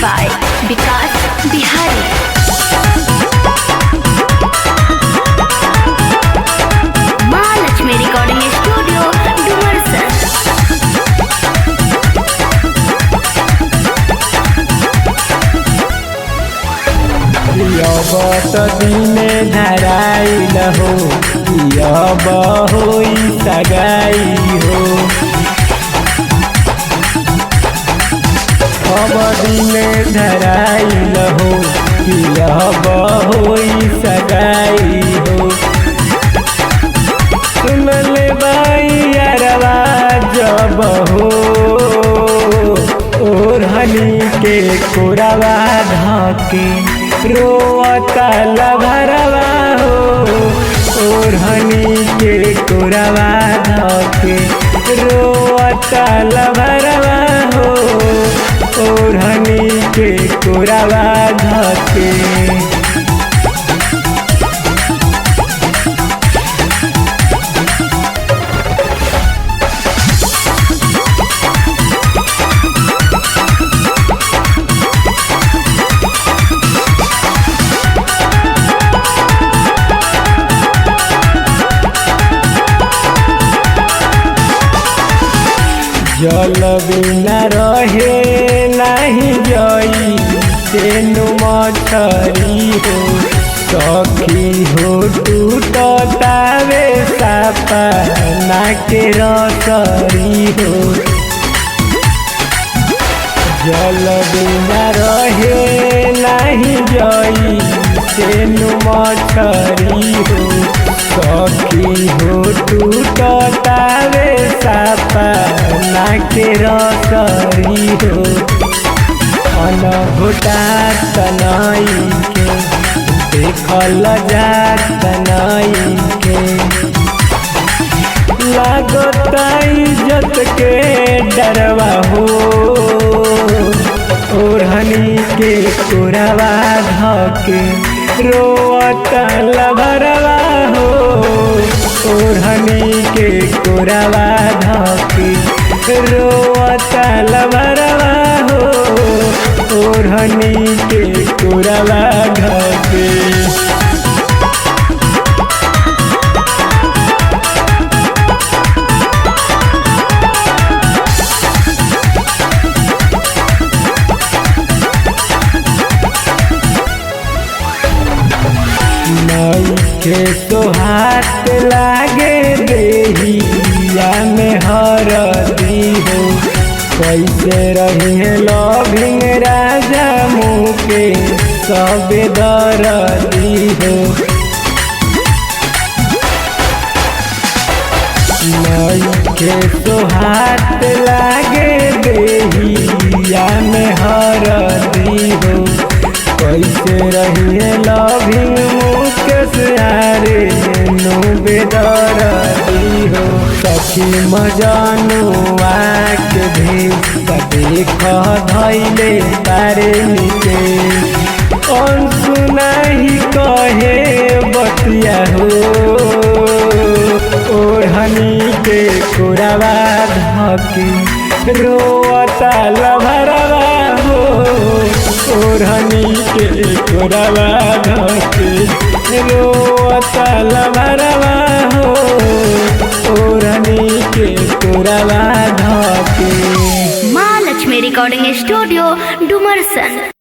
by Vikas Bihari. Mahalakshmi Recording Studio, Dumarsan. दिने धराइल हो अब होई सगाई हो। अब दिने धराइल हो अब होई सगाई हो। सुन ले बाई अरवा जब हो ओढ़नी के कोरवा ढके रोता लभरवा हो। ओढ़नी के कोरवा ढके रोता लभरवा हो। ओढ़नी के कोरवा ढके जल बिना रहे नहीं जई तेनु मछरी हो। सखी हो टूटतावे सापा ना के रसरी हो। जल बिना रहे नहीं जई तेनु मछरी हो। सखी हो टूटतावे सापा ना के रसरी हो। अनघुटा तनई के देखल जात नई के लागता इज्जत के डरवा हो। ओढ़नी के कोरवा धके रोता लभरवा हो। ओढ़नी के कोरवा धके रोता लभरवा हो। ओढ़नी के कोरवा धके के तो हाथ लागे देहिया में हरदी हो। कैसे रही लभिंग राजा मुके सब दरदी हो। के तो हाथ लागे देहिया में हरदी हो। कैसे रही लभिंग मुकेशारे नो बेदरदी हो। सखी मजनुआ के भेष देख धैले तारे नीचे अंशु नहीं कहे बतिया हो। ओढ़नी के कोरवा धके रोता लभरवा हो। ओढ़नी के कोरवा धके रोता लभरवा हो। ओढ़नी के कोरवा धके। Mahalakshmi Recording Studio, Dumarsan.